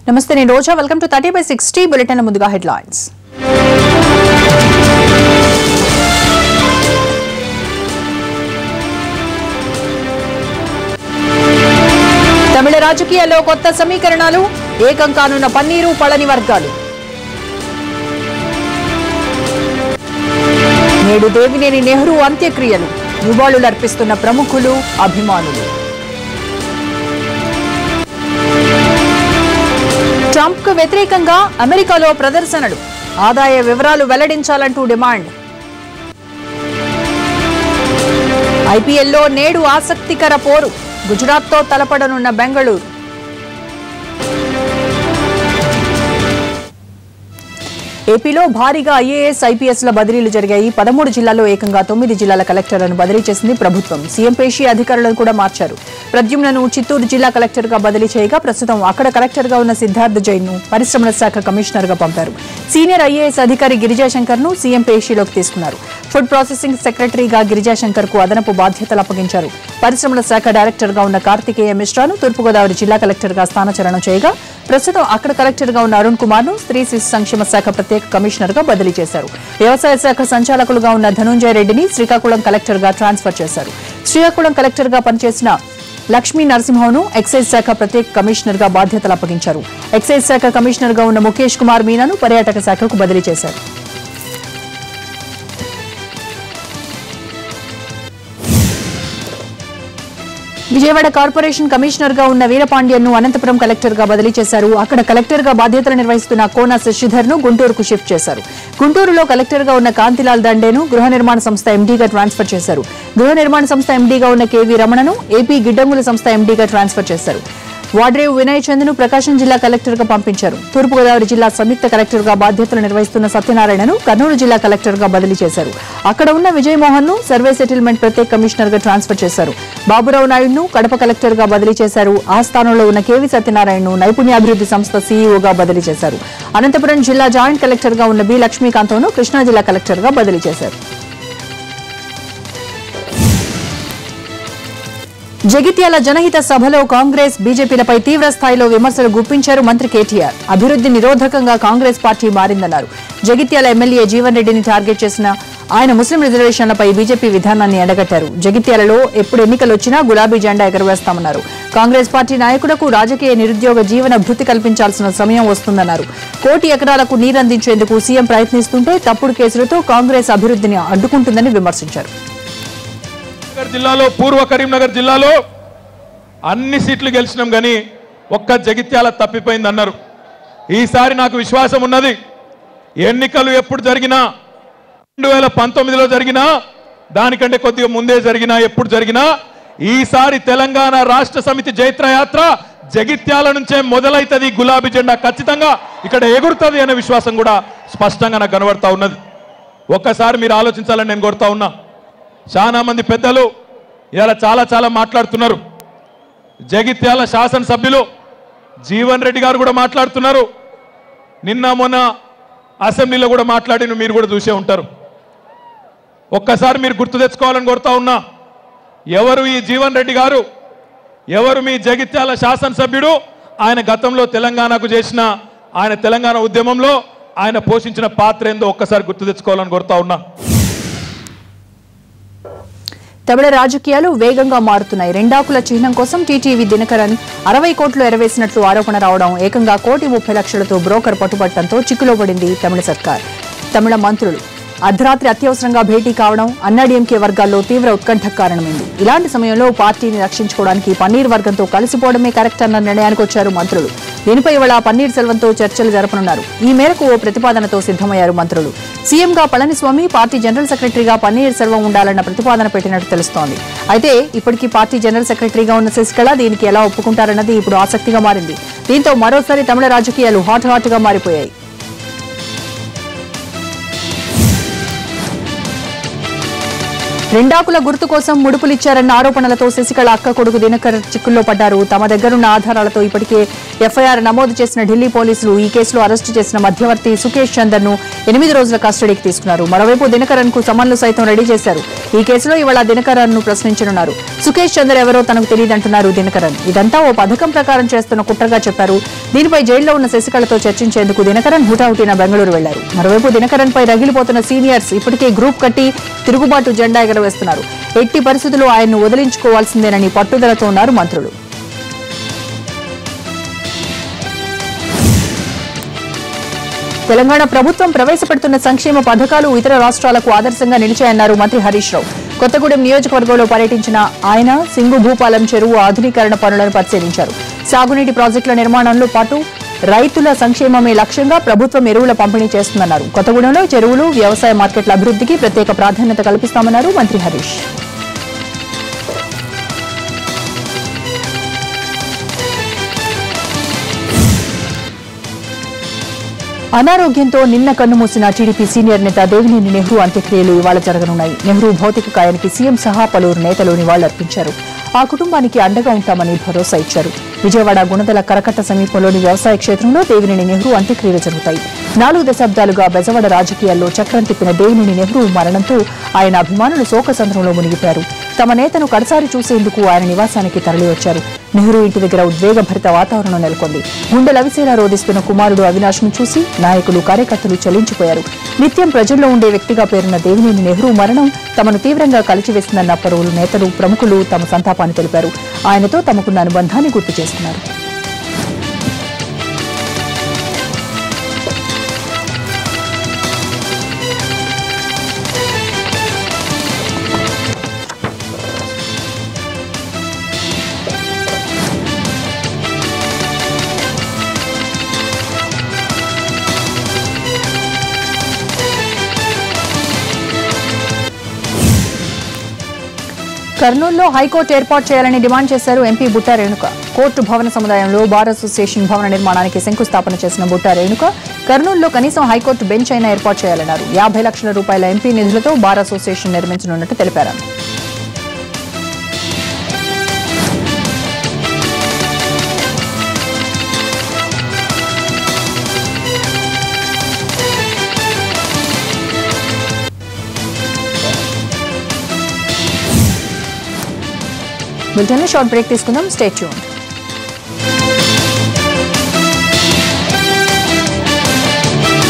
నమస్తే, నేను Roja. Welcome to 30/60 bulletin. ముందుగా హెడ్లైన్స్. తమిళ రాజకీయాల్లో కొత్త సమీకరణాలు, ఏకం కానున్న పన్నీరు పళని వర్గాలు. నేడు దేవినేని నెహ్రూ అంత్యక్రియలు, నివాళులర్పిస్తున్న ప్రముఖులు, అభిమానులు. ట్రంప్ కు వ్యతిరేకంగా అమెరికాలో ప్రదర్శనలు, ఆదాయ వివరాలు వెల్లడించాలంటూ డిమాండ్. ఐపీఎల్లో నేడు ఆసక్తికర పోరు, గుజరాత్తో తలపడనున్న బెంగళూరు. ఏపీలో భారీగా ఐఏఎస్, ఐపీఎస్ల బదిలీలు జరిగాయి. 13 జిల్లాల్లో ఏకంగా 9 జిల్లాల కలెక్టర్లను బదిలీ చేసింది ప్రభుత్వం. సీఎం పేషి అధికారులను కూడా మార్చారు. ప్రద్యుమ్నను చిత్తూరు జిల్లా కలెక్టర్గా బదిలీ చేయగా ప్రస్తుతం అక్కడ కలెక్టర్గా ఉన్న సిద్ధార్థ్ జైన్ను పరిశ్రమల శాఖ కమిషనర్గా పంపారు. సీనియర్ ఐఏఎస్ అధికారి గిరిజాశంకర్ను సీఎం పేషిలోకి తీసుకున్నారు. ఫుడ్ ప్రాసెసింగ్ సెక్రటరీగా గిరిజాశంకర్కు అదనపు బాధ్యతలు అప్పగించారు. పరిశ్రమల శాఖ డైరెక్టర్గా ఉన్న కార్తికేయ మిశ్రాను తూర్పుగోదావరి జిల్లా కలెక్టర్గా స్థానచలనం చేయగా ప్రస్తుతం అక్కడ కలెక్టర్గా ఉన్న అరుణ్ కుమార్ను స్త్రీ శిశు సంక్షేమ శాఖ ప్రత్యేక కమిషనర్గా బదిలీ చేశారు. వ్యవసాయ శాఖ సంచాలకులుగా ఉన్న ధనుంజయ రెడ్డిని శ్రీకాకుళం కలెక్టర్గా ట్రాన్స్ఫర్ చేశారు. శ్రీకాకుళం కలెక్టర్గా పనిచేసిన లక్ష్మీ నరసింహను ఎక్సైజ్ శాఖ ప్రత్యేక కమిషనర్గా బాధ్యతలు అప్పగించారు. ఎక్సైజ్ శాఖ కమిషనర్గా ఉన్న ముఖేష్ కుమార్ మీనాను పర్యాటక శాఖకు బదిలీ చేశారు. విజయవాడ కార్పొరేషన్ కమిషనర్గా ఉన్న వీరపాండ్యన్ను అనంతపురం కలెక్టర్గా బదిలీ చేశారు. అక్కడ కలెక్టర్గా బాధ్యతలు నిర్వహిస్తున్న కోన శశిధర్ను గుంటూరుకు షిఫ్ట్ చేశారు. గుంటూరులో కలెక్టర్గా ఉన్న కాంతిలాల్ దండేను గృహ నిర్మాణ సంస్థ ఎండీగా ట్రాన్స్ఫర్ చేశారు. గృహ నిర్మాణ సంస్థ ఎండీగా ఉన్న కేవీ రమణను ఏపీ గిడ్డంగుల సంస్థ ఎండీగా ట్రాన్స్ఫర్ చేశారు. వాడ్రేవ్ వినయ్ చంద్ను ప్రకాశం జిల్లా కలెక్టర్గా పంపించారు. తూర్పుగోదావరి జిల్లా సంయుక్త కలెక్టర్గా బాధ్యతలు నిర్వహిస్తున్న సత్యనారాయణను కర్నూలు జిల్లా కలెక్టర్గా బదిలీ చేశారు. అక్కడ ఉన్న విజయమోహన్ను సర్వే సెటిల్మెంట్ ప్రత్యేక కమిషనర్గా ట్రాన్స్ఫర్ చేశారు. బాబురావు నాయుడును కడప కలెక్టర్గా బదిలీ చేశారు. ఆ స్థానంలో ఉన్న కేవీ సత్యనారాయణను నైపుణ్యాభివృద్ధి సంస్థ సీఈఓగా బదిలీ చేశారు. అనంతపురం జిల్లా జాయింట్ కలెక్టర్గా ఉన్న బి లక్ష్మీకాంతను కృష్ణా జిల్లా కలెక్టర్గా బదిలీ చేశారు. జగిత్యాల జనహిత సభలో కాంగ్రెస్, బీజేపీలపై తీవ్ర స్థాయిలో విమర్శలు గుప్పించారు మంత్రి కేటీఆర్. అభివృద్ధి నిరోధకంగా కాంగ్రెస్ పార్టీ మారిందన్నారు. జగిత్యాల ఎమ్మెల్యే జీవన్ రెడ్డిని టార్గెట్ చేసిన ఆయన ముస్లిం రిజర్వేషన్లపై బీజేపీ విధానాన్ని ఎండగట్టారు. జగిత్యాలలో ఎప్పుడు ఎన్నికలు వచ్చినా గులాబీ జెండా ఎగరవేస్తామన్నారు. కాంగ్రెస్ పార్టీ నాయకులకు రాజకీయ నిరుద్యోగ జీవన భృతి కల్పించాల్సిన సమయం వస్తుందన్నారు. 1 కోటి ఎకరాలకు నీరందించేందుకు సీఎం ప్రయత్నిస్తుంటే తప్పుడు కేసులతో కాంగ్రెస్ అభివృద్ధిని అడ్డుకుంటుందని విమర్శించారు. జిల్లాలో పూర్వ కరీంనగర్ జిల్లాలో అన్ని సీట్లు గెలిచినాం కానీ ఒక్క జగిత్యాల తప్పిపోయింది అన్నారు. ఈసారి నాకు విశ్వాసం ఉన్నది. ఎన్నికలు ఎప్పుడు జరిగినా 2019లో జరిగినా దానికంటే కొద్దిగా ముందే జరిగినా ఎప్పుడు జరిగినా ఈసారి తెలంగాణ రాష్ట్ర సమితి జైత్రయాత్ర జగిత్యాల నుంచే మొదలైతుంది. గులాబీ జెండా ఖచ్చితంగా ఇక్కడ ఎగురుతుంది అనే విశ్వాసం కూడా స్పష్టంగా నాకు కనబడతా ఉన్నది. ఒక్కసారి మీరు ఆలోచించాలని నేను కోరుతా ఉన్నా. చాలా మంది పెద్దలు ఇలా చాలా మాట్లాడుతున్నారు. జగిత్యాల శాసనసభ్యులు జీవన్ రెడ్డి గారు కూడా మాట్లాడుతున్నారు. నిన్న మొన్న అసెంబ్లీలో కూడా మాట్లాడిన మీరు కూడా చూసే ఉంటారు. ఒక్కసారి మీరు గుర్తు తెచ్చుకోవాలని కోరుతా ఉన్నా. ఎవరు ఈ జీవన్ రెడ్డి గారు, ఎవరు మీ జగిత్యాల శాసనసభ్యుడు, ఆయన గతంలో తెలంగాణకు చేసిన ఆయన తెలంగాణ ఉద్యమంలో ఆయన పోషించిన పాత్ర ఏందో ఒక్కసారి గుర్తు తెచ్చుకోవాలని కోరుతా ఉన్నా. తమిళ రాజకీయాలు వేగంగా మారుతున్నాయి. రెండాకుల చిహ్నం కోసం టీటీవీ దినకరన్ 60 కోట్లు ఎరవేసినట్లు ఆరోపణ రావడం, ఏకంగా 1,30,00,000తో బ్రోకర్ పట్టుబట్టడంతో చిక్కులో పడింది తమిళ సర్కార్. తమిళ మంత్రులు అర్ధరాత్రి అత్యవసరంగా భేటీ కావడం అన్నాడీఎంకే వర్గాల్లో తీవ్ర ఉత్కంఠకు కారణమైంది. ఇలాంటి సమయంలో పార్టీని రక్షించుకోవడానికి పన్నీర్ వర్గంతో కలిసిపోవడమే కరెక్ట్ అన్న నిర్ణయానికి వచ్చారు మంత్రులు. దీనిపై ఇవాళ పన్నీర్ సెల్వంతో చర్చలు జరపనున్నారు. ఈ మేరకు ఓ ప్రతిపాదనతో సిద్ధమయ్యారు మంత్రులు. సీఎంగా పళనిస్వామి, పార్టీ జనరల్ సెక్రటరీగా పన్నీర్ సెల్వం ఉండాలన్న ప్రతిపాదన పెట్టినట్టు తెలుస్తోంది. అయితే ఇప్పటికీ పార్టీ జనరల్ సెక్రటరీగా ఉన్న శశికళ దీనికి ఎలా ఒప్పుకుంటారన్నది ఇప్పుడు ఆసక్తిగా మారింది. దీంతో మరోసారి తమిళ రాజకీయాలు హాట్గా మారిపోయాయి. రెండాకుల గుర్తు కోసం ముడుపులిచ్చారన్న ఆరోపణలతో శశికళ అక్క కొడుకు దినకర్ చిక్కుల్లో పడ్డారు. తమ దగ్గరున్న ఆధారాలతో ఇప్పటికే ఎఫ్ఐఆర్ నమోదు చేసిన ఢిల్లీ పోలీసులు ఈ కేసులో అరెస్టు చేసిన మధ్యవర్తి సుకేష్ చందర్ ను 8 రోజుల కస్టడీకి తీసుకున్నారు. మరోవైపు దినకరన్ కు సమన్లు సైతం రెడీ చేశారు. ఈ కేసులో ఇవాళ దినకరన్ ను ప్రశ్నించనున్నారు. సుకేష్ చందర్ ఎవరో తనకు తెలియదంటున్నారు దినకరన్. ఇదంతా ఓ పథకం ప్రకారం చేస్తున్న కుట్రగా చెప్పారు. దీనిపై జైల్లో ఉన్న శశికళతో చర్చించేందుకు దినకరన్ హుటాహుటిన బెంగళూరు వెళ్లారు. మరోవైపు దినకరన్ పై రగిలిపోతున్న సీనియర్స్ ఇప్పటికే గ్రూప్ కట్టి తిరుగుబాటు జెండా ఎగరవేస్తున్నారు. ఎట్టి పరిస్థితుల్లో ఆయన్ను వదిలించుకోవాల్సిందేనని పట్టుదలతో ఉన్నారు మంత్రులు. తెలంగాణ ప్రభుత్వం ప్రవేశపెడుతున్న సంక్షేమ పథకాలు ఇతర రాష్ట్రాలకు ఆదర్శంగా నిలిచాయన్నారు మంత్రి హరీష్ రావు. కొత్తగూడెం నియోజకవర్గంలో పర్యటించిన ఆయన సింగు భూపాలం చెరువు ఆధునీకరణ పనులను పరిశీలించారు. సాగునీటి ప్రాజెక్టుల నిర్మాణంలో పాటు రైతుల సంక్షేమమే లక్ష్యంగా ప్రభుత్వం ఎరువుల పంపిణీ చేస్తుందన్నారు. కొత్తగూడెంలో చెరువులు, వ్యవసాయ మార్కెట్ల అభివృద్ధికి ప్రత్యేక ప్రాధాన్యత కల్పిస్తామన్నారు మంత్రి హరీష్. అనారోగ్యంతో నిన్న కన్నుమూసిన టీడీపీ సీనియర్ నేత దేవినేని నెహ్రూ అంత్యక్రియలు ఇవాళ జరగనున్నాయి. నెహ్రూ భౌతిక కాయానికి సీఎం సహా పలువురు నేతలు నివాళులర్పించారు. ఆ కుటుంబానికి అండగా ఉంటామని భరోసా ఇచ్చారు. విజయవాడ గుణదల కరకట్ట సమీపంలోని వ్యవసాయ క్షేత్రంలో దేవినేని నెహ్రూ అంత్యక్రియలు జరుగుతాయి. 4 దశాబ్దాలుగా బెజవాడ రాజకీయాల్లో చక్రం తిప్పిన దేవినేని నెహ్రూ మరణంతో ఆయన అభిమానులు శోకసంద్రంలో మునిగిపోయారు. తమ నేతను కడసారి చూసేందుకు ఆయన నివాసానికి తరలివచ్చారు. నెహ్రూ ఇంటి దగ్గర ఉద్వేగభరిత వాతావరణం నెలకొంది. గుండెలు అవిసేలా రోధిస్తున్న కుమారుడు అవినాష్ ను చూసి నాయకులు, కార్యకర్తలు చలించిపోయారు. నిత్యం ప్రజల్లో ఉండే వ్యక్తిగా పేరున్న దేవినేని నెహ్రూ మరణం తమను తీవ్రంగా కలిచివేసిందన్న పలువురు నేతలు, ప్రముఖులు తమ సంతాపాన్ని తెలిపారు. ఆయనతో తమకున్న అనుబంధాన్ని గుర్తు చేసుకున్నారు. కర్నూలులో హైకోర్టు ఏర్పాటు చేయాలని డిమాండ్ చేశారు ఎంపీ బుట్టా రేణుక. కోర్టు భవన సముదాయంలో బార్ అసోసియేషన్ భవన నిర్మాణానికి శంకుస్థాపన చేసిన బుట్టా రేణుక కర్నూలులో కనీసం హైకోర్టు బెంచ్ అయినా ఏర్పాటు చేయాలన్నారు. 50 లక్షల రూపాయల ఎంపీ నిధులతో బార్ అసోసియేషన్ నిర్మించనున్నట్టు తెలిపారు. బులెటిన్లో షార్ట్ బ్రేక్ తీసుకుందాం. Stay tuned.